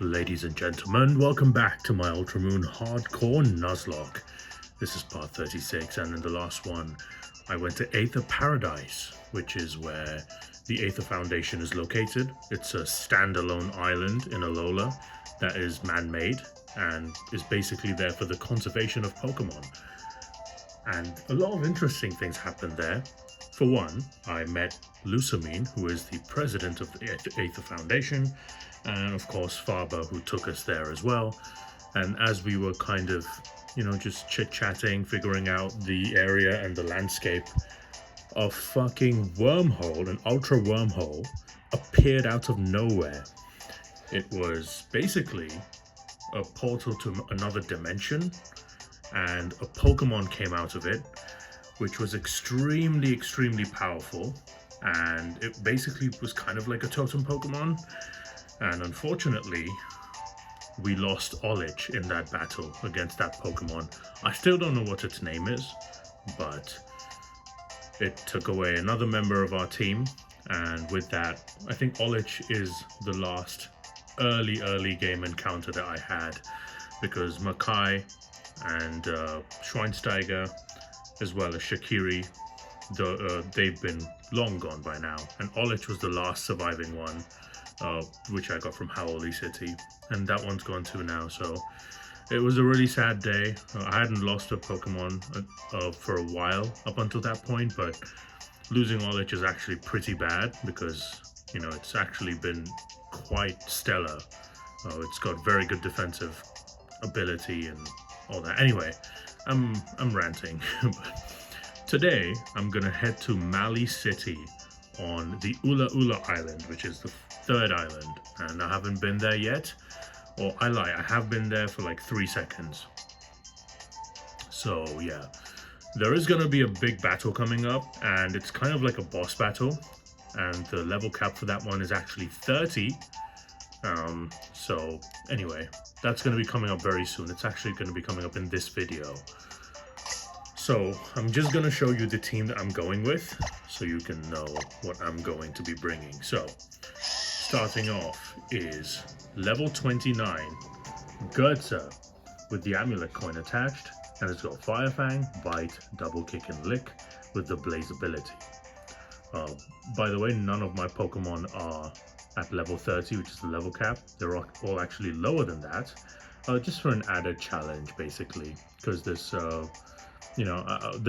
Ladies and gentlemen, welcome back to my Ultramoon Hardcore Nuzlocke. This is part 36, and in the last one, I went to Aether Paradise, which is where the Aether Foundation is located. It's a standalone island in Alola that is man-made and is basically there for the conservation of Pokemon. And a lot of interesting things happened there. For one, I met Lusamine, who is the president of the Aether Foundation, and of course Farba, who took us there as well. And as we were kind of, just chit-chatting, figuring out the area and the landscape, a fucking wormhole, an ultra wormhole, appeared out of nowhere. It was basically a portal to another dimension, and a Pokemon came out of it, which was extremely powerful, and it basically was kind of like a totem Pokemon. And unfortunately, we lost Olich in that battle against that Pokemon. I still don't know what its name is, but it took away another member of our team, and with that, I think Olich is the last early game encounter that I had, because Makai and Schweinsteiger, as well as Shakiri, they've been long gone by now, and Olich was the last surviving one, which I got from Howley City, and that one's gone too now. So it was a really sad day. I hadn't lost a Pokemon for a while up until that point, but losing Olich is actually pretty bad, because it's actually been quite stellar. It's got very good defensive ability and all that. Anyway, I'm ranting. But today I'm gonna head to Mali City on the Ula Ula Island, which is the third island, and I haven't been there yet. Or I lie, I have been there for like 3 seconds. So yeah, there is gonna be a big battle coming up, and it's kind of like a boss battle, and the level cap for that one is actually 30. So anyway, that's going to be coming up very soon. It's actually going to be coming up in this video. So I'm just going to show you the team that I'm going with, so you can know what I'm going to be bringing. So starting off is level 29 Gertza with the amulet coin attached, and it's got Fire Fang, Bite, Double Kick and Lick with the Blaze ability. By the way, none of my Pokemon are at level 30, which is the level cap. They're all actually lower than that, just for an added challenge, basically, because this, the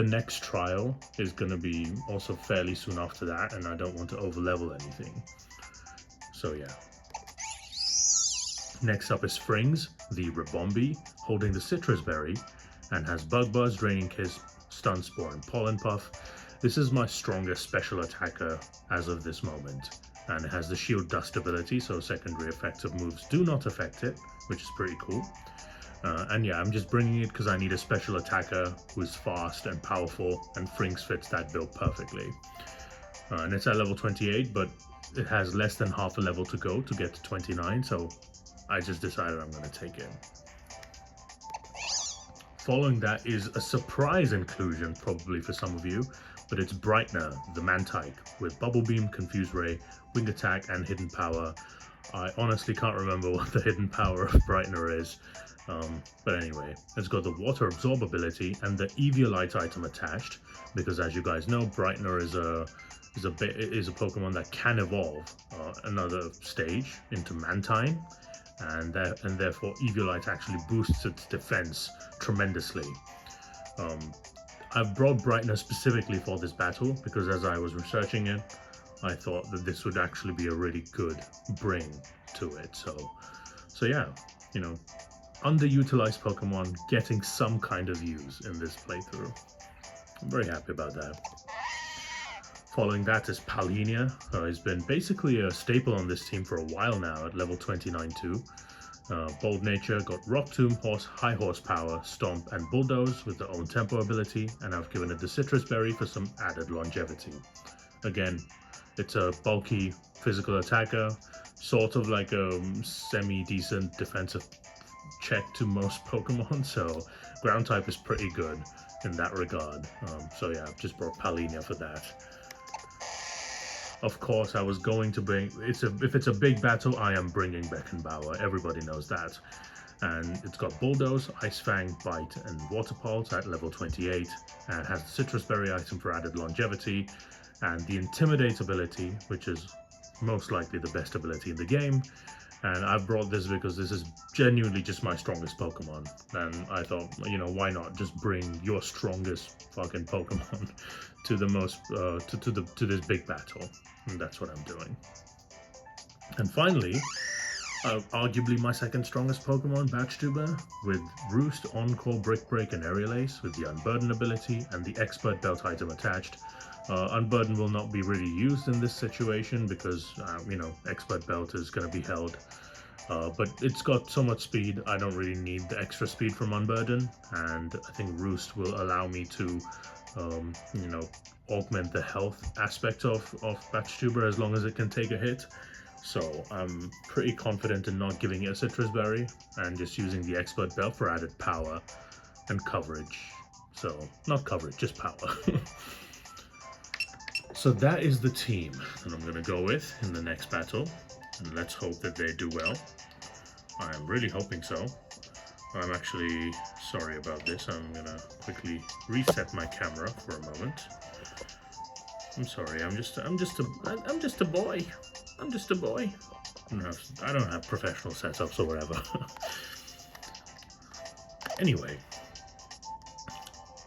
next trial is going to be also fairly soon after that, and I don't want to overlevel anything. So yeah. Next up is Frings, the Ribombee, holding the Citrus Berry, and has Bug Buzz, Draining Kiss, Stun Spore, and Pollen Puff. This is my strongest special attacker as of this moment, and it has the Shield Dust ability, so secondary effects of moves do not affect it, which is pretty cool. And yeah, I'm just bringing it because I need a special attacker who's fast and powerful, and Frings fits that build perfectly. And it's at level 28, but it has less than half a level to go to get to 29, so I just decided I'm going to take it. Following that is a surprise inclusion, probably for some of you, but it's Brightener, the Mantike, with Bubble Beam, Confuse Ray, Wing Attack, and Hidden Power. I honestly can't remember what the hidden power of Brightener is, but anyway, it's got the Water Absorb ability and the Eviolite item attached, because as you guys know, Brightener is a Pokemon that can evolve another stage into Mantine, and therefore Eviolite actually boosts its defense tremendously. I've brought Brightener specifically for this battle because as I was researching it, I thought that this would actually be a really good bring to it. So yeah, underutilized Pokemon getting some kind of use in this playthrough. I'm very happy about that. Following that is Palenia, who's been basically a staple on this team for a while now at level 29 too. Bold Nature, got Rock Tomb, High Horsepower, Stomp, and Bulldoze with their own tempo ability, and I've given it the Citrus Berry for some added longevity. Again, it's a bulky physical attacker, sort of like a semi-decent defensive check to most Pokemon, so ground type is pretty good in that regard. So yeah, I've just brought Palenia for that. Of course, I was going to bring. If it's a big battle, I am bringing Beckenbauer. Everybody knows that. And it's got Bulldoze, Ice Fang, Bite, and Water Pulse at level 28, and has the Citrus Berry item for added longevity, and the Intimidate ability, which is most likely the best ability in the game. And I've brought this because this is genuinely just my strongest Pokemon, and I thought, you know, why not just bring your strongest fucking Pokemon to the most to this big battle, and that's what I'm doing. And finally, arguably my second strongest Pokemon, Batchtuber, with Roost, Encore, Brick Break, and Aerial Ace, with the Unburden ability and the Expert Belt item attached. Unburden will not be really used in this situation because, you know, Expert Belt is going to be held. But it's got so much speed, I don't really need the extra speed from Unburden, and I think Roost will allow me to, you know, augment the health aspect of Batchtuber as long as it can take a hit. So I'm pretty confident in not giving it a Citrus Berry and just using the Expert Belt for added power and coverage. So, not coverage, just power. So that is the team that I'm going to go with in the next battle, and let's hope that they do well. I'm really hoping so. I'm actually sorry about this. I'm going to quickly reset my camera for a moment. I'm sorry. I'm just a boy. I'm just a boy. I don't have professional setups or whatever. Anyway,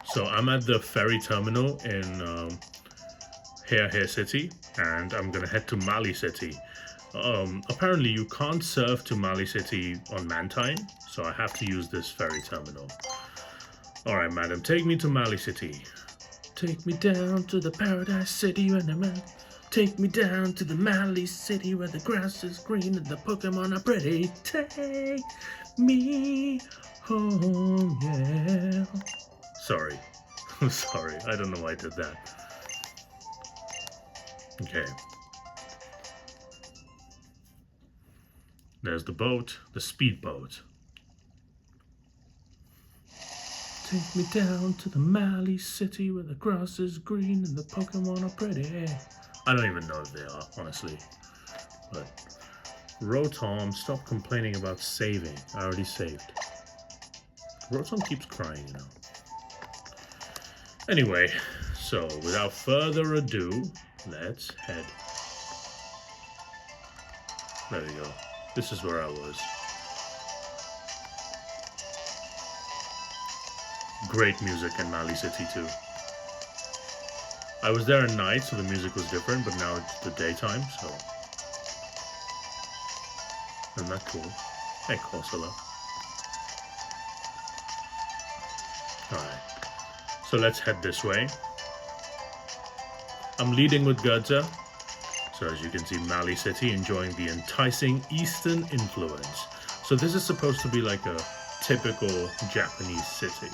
so I'm at the ferry terminal in Hair City, and I'm gonna head to Mali City. Apparently you can't surf to Mali City on Mantine, so I have to use this ferry terminal. Alright, madam, take me to Mali City. Take me down to the Paradise City when I'm at. Take me down to the Mali City where the grass is green and the Pokemon are pretty. Take me home, yeah. Sorry. I'm sorry. I don't know why I did that. Okay. There's the boat, the speedboat. Take me down to the Mali City where the grass is green and the Pokemon are pretty. I don't even know if they are, honestly. But Rotom, stop complaining about saving. I already saved. Rotom keeps crying, you know. Anyway, so without further ado, let's head. There we go. This is where I was. Great music in Mali City too. I was there at night, so the music was different, but now it's the daytime, so... Isn't that cool? Hey, Corsola. Alright. So let's head this way. I'm leading with Gudza. So as you can see, Mali City enjoying the enticing Eastern influence. So this is supposed to be like a typical Japanese city.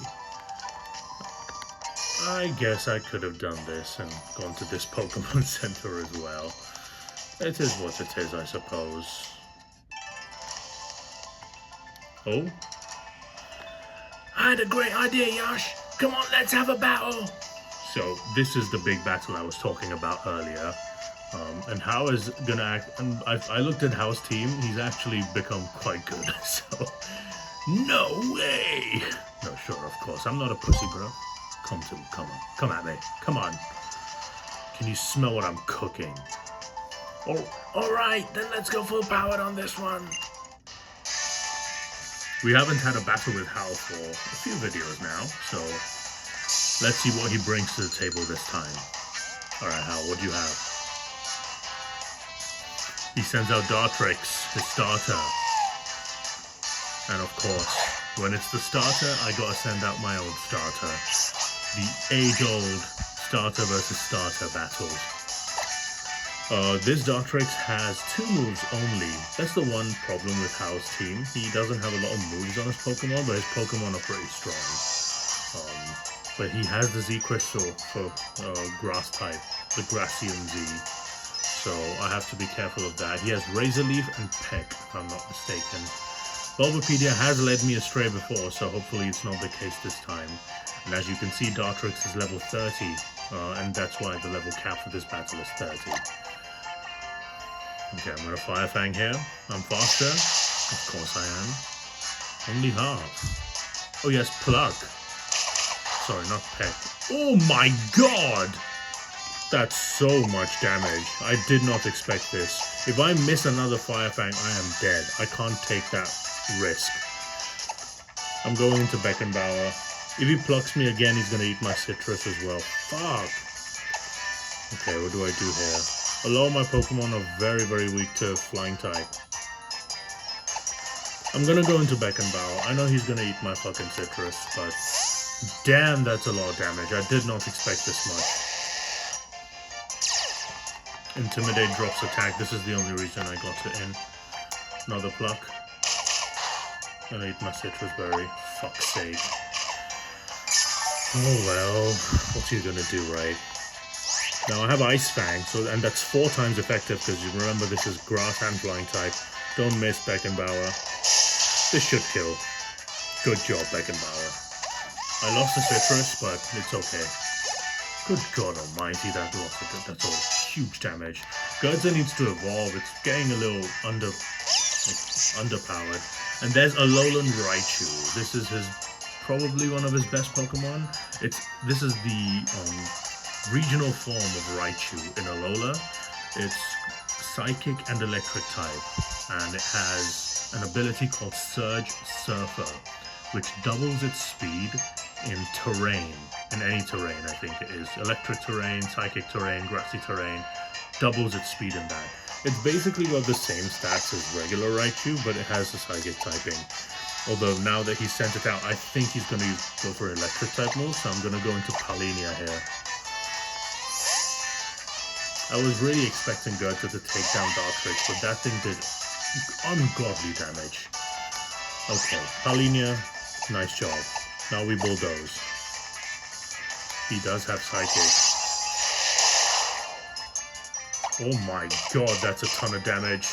I guess I could have done this and gone to this Pokemon Center as well. It is what it is, I suppose. Oh? I had a great idea, Yash! Come on, let's have a battle! So, this is the big battle I was talking about earlier. And Hao is gonna act... And I looked at Hao's team, he's actually become quite good, so... No way! No, sure, of course, I'm not a pussy, bro. Come on. Come at me. Come on. Can you smell what I'm cooking? Alright, then let's go full powered on this one. We haven't had a battle with Hao for a few videos now, so let's see what he brings to the table this time. Alright, Hao, what do you have? He sends out Dartrix, his starter. And of course, when it's the starter, I gotta send out my old starter. The age-old starter versus starter battles. This Dartrix has 2 moves only. That's the one problem with Hao's team. He doesn't have a lot of moves on his Pokemon, but his Pokemon are pretty strong. But he has the Z Crystal for Grass type, the Gracian Z. So I have to be careful of that. He has Razor Leaf and Peck, if I'm not mistaken. Bulbapedia has led me astray before, so hopefully it's not the case this time. And as you can see, Dartrix is level 30, and that's why the level cap for this battle is 30. Okay, I'm gonna Fire Fang here. I'm faster. Of course I am. Only half. Oh yes, Plug. Sorry, not Peck. Oh my god! That's so much damage. I did not expect this. If I miss another Fire Fang, I am dead. I can't take that risk. I'm going into Beckenbauer. If he plucks me again, he's gonna eat my citrus as well. Fuck! Okay, what do I do here? A lot of my Pokemon are very, very weak to Flying type. I'm gonna go into Beckenbauer. I know he's gonna eat my fucking citrus, but damn, that's a lot of damage. I did not expect this much. Intimidate drops attack. This is the only reason I got it in. Another pluck. Gonna eat my citrus berry. Fuck's sake. Oh well. What are you gonna do, right? Now I have Ice Fang, and that's 4 times effective because you remember this is grass and flying type. Don't miss Beckenbauer. This should kill. Good job, Beckenbauer. I lost the citrus, but it's okay. Good God Almighty, that's all huge damage. Gurdza needs to evolve. It's getting a little underpowered. And there's Alolan Raichu. This is probably one of his best Pokemon. This is the regional form of Raichu in Alola. It's psychic and electric type, and it has an ability called Surge Surfer, which doubles its speed in terrain, in any terrain. I think it is electric terrain, psychic terrain, grassy terrain, doubles its speed in that. It's basically got the same stats as regular Raichu, but it has the psychic typing. Although now that he's sent it out, I think he's going to go for electric type moves, so I'm going to go into Palinia here. I was really expecting Gurdza to take down Dartrix, but that thing did ungodly damage. Okay, Palinia, nice job. Now we bulldoze. He does have psychic. Oh my god, that's a ton of damage.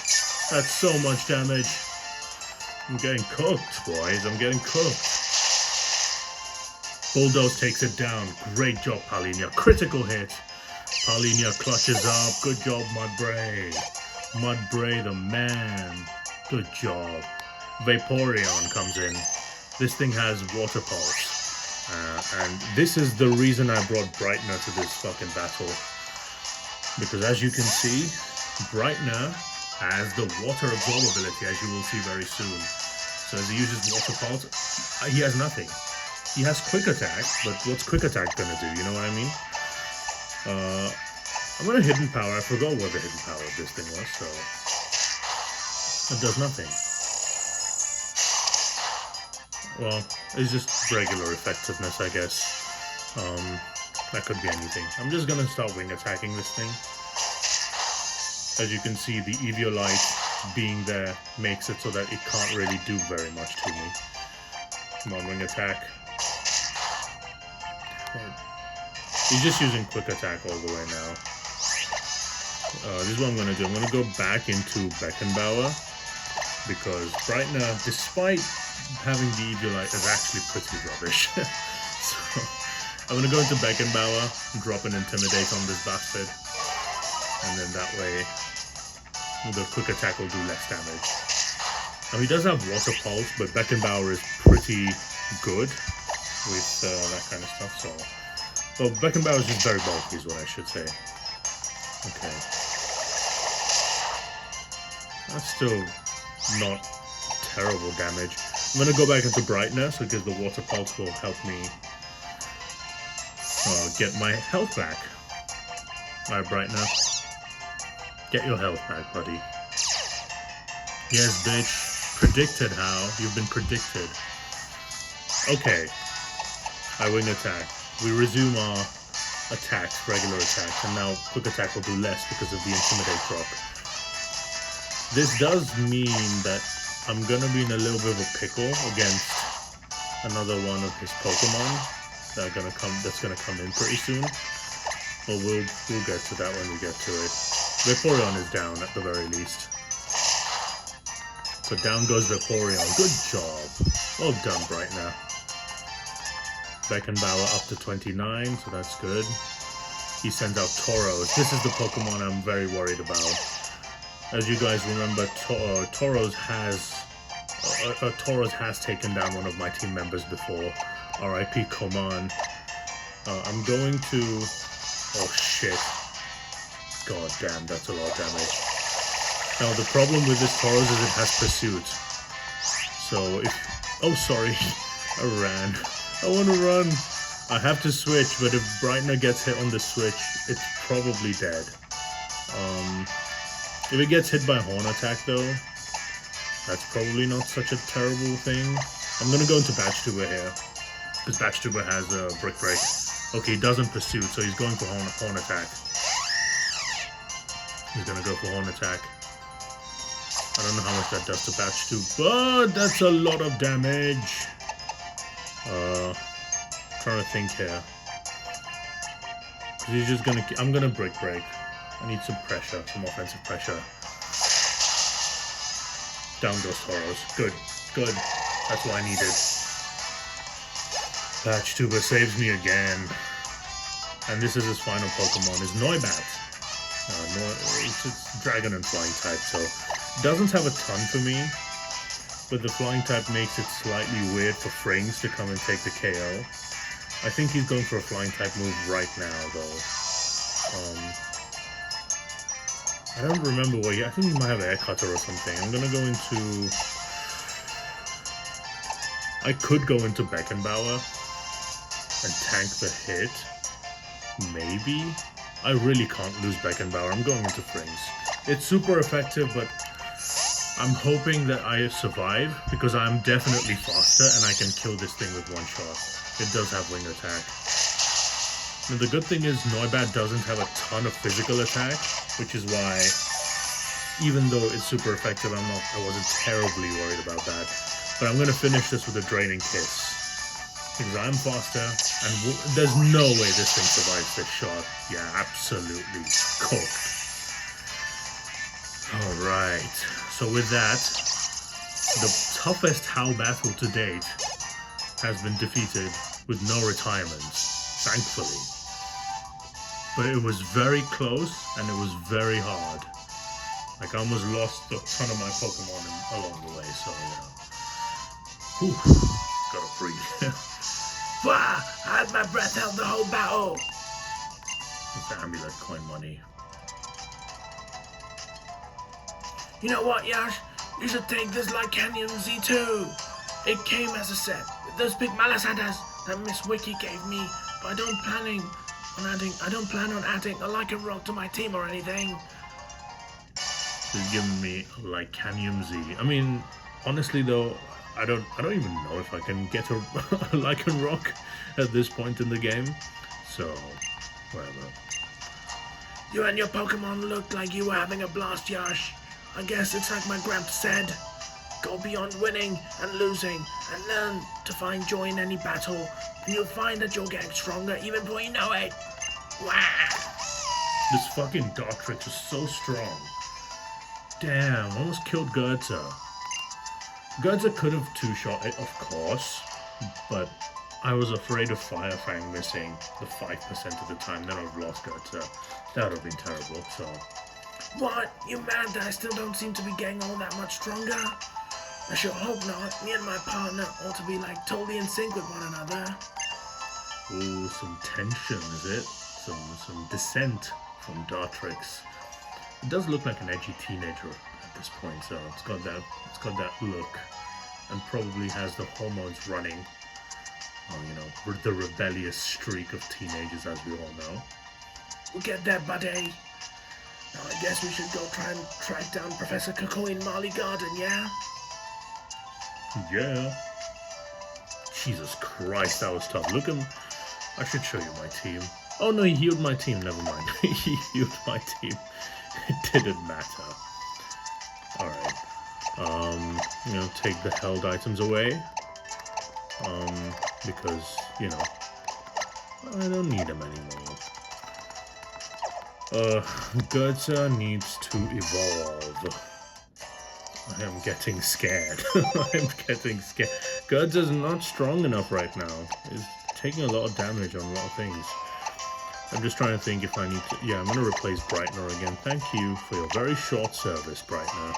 That's so much damage. I'm getting cooked, boys. I'm getting cooked. Bulldoze takes it down. Great job, Palinia. Critical hit. Palinia clutches up. Good job, Mudbray. Mudbray, the man. Good job. Vaporeon comes in. This thing has Water Pulse. And this is the reason I brought Brightner to this fucking battle. Because as you can see, Brightner has the water absorb ability, as you will see very soon. So as he uses Water Pulse, he has nothing. He has Quick Attack, but what's Quick Attack gonna do, you know what I mean? I'm gonna Hidden Power. I forgot what the Hidden Power of this thing was, so it does nothing. Well, it's just regular effectiveness, I guess. That could be anything. I'm just gonna start wing attacking this thing. As you can see, the Eviolite being there makes it so that it can't really do very much to me. Come on, wing attack. He's just using quick attack all the way now. This is what I'm gonna do. I'm gonna go back into Beckenbauer because Brightner, despite having the Eviolite, is actually pretty rubbish. So I'm gonna go into Beckenbauer, drop an Intimidate on this bastard, and then that way the quick attack will do less damage. Now he does have Water Pulse, but Beckenbauer is pretty good with that kind of stuff, so... Well, Beckenbauer is just very bulky is what I should say. Okay. That's still not terrible damage. I'm gonna go back into Brightness because the Water Pulse will help me get my health back. Alright, Brightner. Get your health back, buddy. Yes, bitch. Predicted how. You've been predicted. Okay. I wing attack. We resume our attacks, regular attacks, and now quick attack will do less because of the Intimidate drop. This does mean that I'm gonna be in a little bit of a pickle against another one of his Pokemon that's gonna come in pretty soon. Well, we'll get to that when we get to it. Vaporeon is down at the very least. So down goes Vaporeon. Good job. Well done, Brightner. Beckenbauer up to 29, so that's good. He sends out Tauros. This is the Pokemon I'm very worried about. As you guys remember, Tauros has taken down one of my team members before. R.I.P. Command. I'm going to... Oh shit. God damn, that's a lot of damage. Now the problem with this Tauros is it has pursuit. So if... Oh sorry, I ran. I want to run. I have to switch, but if Brightner gets hit on the switch, it's probably dead. If it gets hit by Horn Attack though, that's probably not such a terrible thing. I'm gonna go into Batch Tuber here, because Batch Tuber has a Brick Break. Okay, he doesn't pursue, so he's going for Horn Attack. He's gonna go for Horn Attack. I don't know how much that does to Batch Tuber, but that's a lot of damage. Trying to think here. He's just gonna... I'm gonna Brick Break. I need some pressure, some offensive pressure. Down goes Tauros. Good, good. That's what I needed. Batch Tuber saves me again. And this is his final Pokemon, is Noibat. It's Dragon and Flying type, so it doesn't have a ton for me. But the Flying type makes it slightly weird for Frings to come and take the KO. I think he's going for a Flying type move right now, though. I don't remember what I think he might have Air Cutter or something. I'm gonna go into... I could go into Beckenbauer and tank the hit. Maybe? I really can't lose Beckenbauer. I'm going into Frings. It's super effective, but I'm hoping that I survive, because I'm definitely faster and I can kill this thing with one shot. It does have Wing Attack. Now the good thing is Noibat doesn't have a ton of physical attack, which is why, even though it's super effective, I wasn't terribly worried about that. But I'm gonna finish this with a Draining Kiss, because I'm faster, and there's no way this thing survives this shot. Yeah, absolutely cooked. Alright, so with that, the toughest Howl battle to date has been defeated with no retirements, thankfully. But it was very close, and it was very hard. Like, I almost lost a ton of my Pokemon along the way, so yeah. Whew, gotta breathe. Wah! I had my breath held the whole battle! What's the amulet coin money? You know what, Yash? You should take this Lycanium Z2! It came as a set with those big Malasadas that Miss Wiki gave me, but I don't plan on adding a Lycan Rock to my team or anything. She's giving me a Lycanium Z. I mean, honestly though, I don't even know if I can get a Lycan Rock at this point in the game. So, whatever. You and your Pokemon looked like you were having a blast, Yash. I guess it's like my Gramps said. Go beyond winning and losing and learn to find joy in any battle, and you'll find that you're getting stronger even before you know it. Wow! This fucking Dartrix is so strong. Damn, almost killed Gertza. Gertza could have two-shot it, of course, but I was afraid of Fire Fang missing the 5% of the time, then I've lost Gertza. That would have been terrible, so... What? You mad that I still don't seem to be getting all that much stronger? I sure hope not. Me and my partner ought to be like totally in sync with one another. Ooh, some tension, is it? Some dissent from Dartrix. It does look like an edgy teenager at this point, so it's got that look, and probably has the hormones running. You know, the rebellious streak of teenagers, as we all know. We'll get there, buddy. Now I guess we should go try and track down Professor Kakoi in Marley Garden, yeah? Yeah. Jesus Christ, that was tough. Look him. I should show you my team. Oh no, he healed my team. Never mind. He healed my team. It didn't matter. Alright. You know, take the held items away. Because, you know, I don't need them anymore. Gertza needs to evolve. I am getting scared. I'm getting scared. Gertza's not strong enough right now. He's taking a lot of damage on a lot of things. I'm just trying to think if I need to... Yeah, I'm going to replace Brightener again. Thank you for your very short service, Brightener.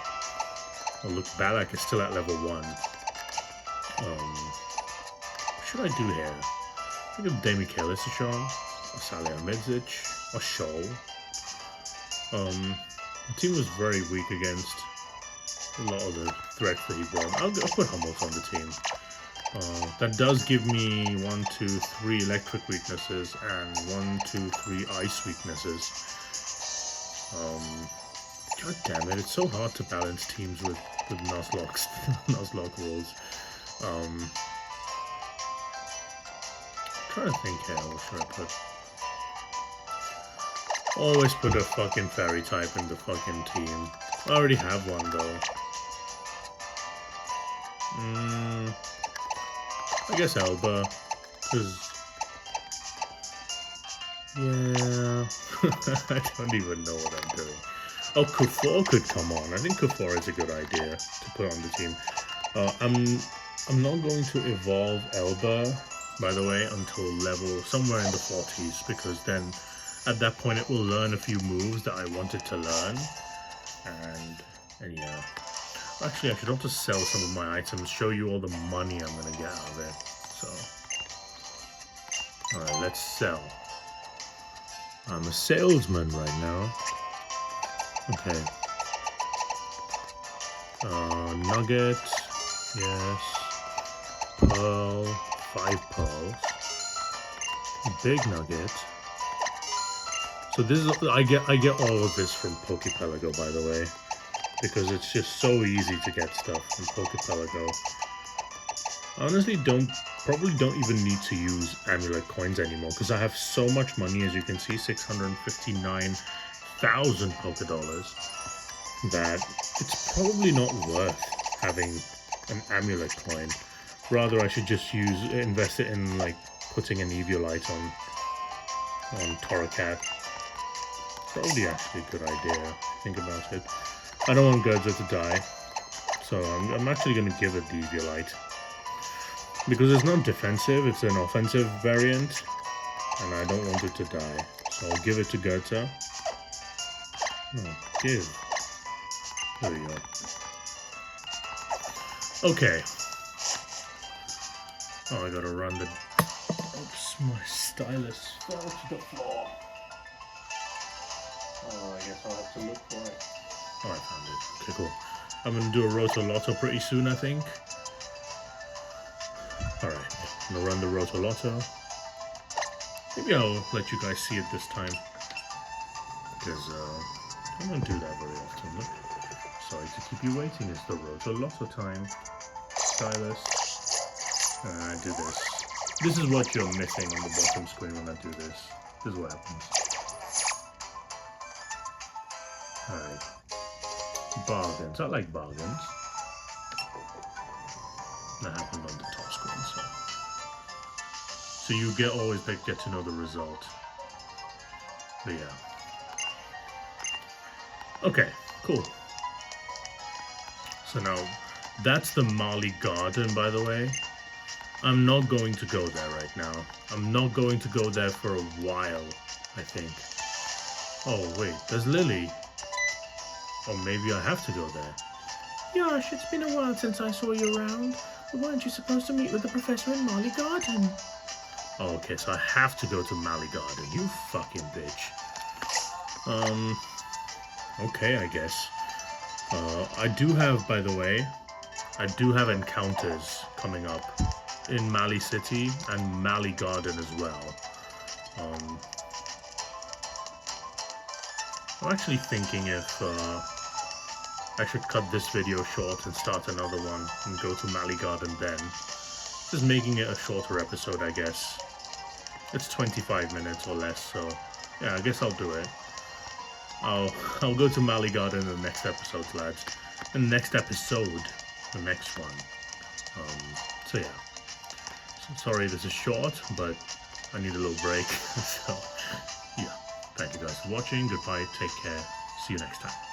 I'll look bad like it's still at level 1. What should I do here? I think of Demi Kalistashon, or Salia Midzic, or Shoal. The team was very weak against a lot of the threats that he brought. I'll put Hummels on the team. That does give me 1, 2, 3 electric weaknesses and 1, 2, 3 ice weaknesses. God damn it, it's so hard to balance teams with Nuzlocke rules. Trying to think here, what should I put? Always put a fucking fairy type in the fucking team. I already have one though. I guess Elba, because... Yeah... I don't even know what I'm doing. Oh, Kufor could come on. I think Kufor is a good idea to put on the team. I'm not going to evolve Elba, by the way, until level somewhere in the 40s, because then at that point it will learn a few moves that I wanted to learn. And yeah. Actually, I should also sell some of my items, show you all the money I'm going to get out of it. So, alright, let's sell. I'm a salesman right now. Okay. Nugget. Yes. Pearl. 5 pearls. Big nugget. So this is I get all of this from Pokepelago, by the way, because it's just so easy to get stuff from Pokepelago. I honestly probably don't even need to use amulet coins anymore because I have so much money, as you can see, 659,000 Pokedollars, that it's probably not worth having an amulet coin. Rather, I should just invest it in like putting an Eviolite on Torracat. Probably actually a good idea. Think about it. I don't want Gurza to die, so I'm actually going to give it the Eviolite. Because it's not defensive, it's an offensive variant, and I don't want it to die. So I'll give it to Gurza. No, give. There we go. Okay. Oh, I gotta run the... Oops, my stylus fell to the floor. Oh, I guess I'll have to look for it. Oh, I found it. Okay, cool. I'm gonna do a Roto Lotto pretty soon, I think. Alright, I'm gonna run the Roto Lotto. Maybe I'll let you guys see it this time. Because, I don't do that very often. Look. Sorry to keep you waiting, it's the Roto Lotto time. Stylus. And I do this. This is what you're missing on the bottom screen when I do this. This is what happens. Alright. Bargains. I like bargains. That happened on the top screen, so you always get to know the result. But yeah. Okay, cool. So now, that's the Mali Garden, by the way. I'm not going to go there right now. I'm not going to go there for a while, I think. Oh, wait, there's Lily. Or maybe I have to go there. Yosh, it's been a while since I saw you around. Weren't you supposed to meet with the professor in Mali Garden? Oh, okay, so I have to go to Mali Garden. You fucking bitch. Okay, I guess. I do have, by the way, I do have encounters coming up in Mali City and Mali Garden as well. I'm actually thinking if I should cut this video short and start another one and go to Mali Garden then. Just making it a shorter episode, I guess. It's 25 minutes or less, so yeah, I guess I'll do it. I'll go to Mali Garden in the next episode, lads. The next episode, the next one. So yeah. So sorry this is short, but I need a little break. So yeah. Thank you guys for watching. Goodbye. Take care. See you next time.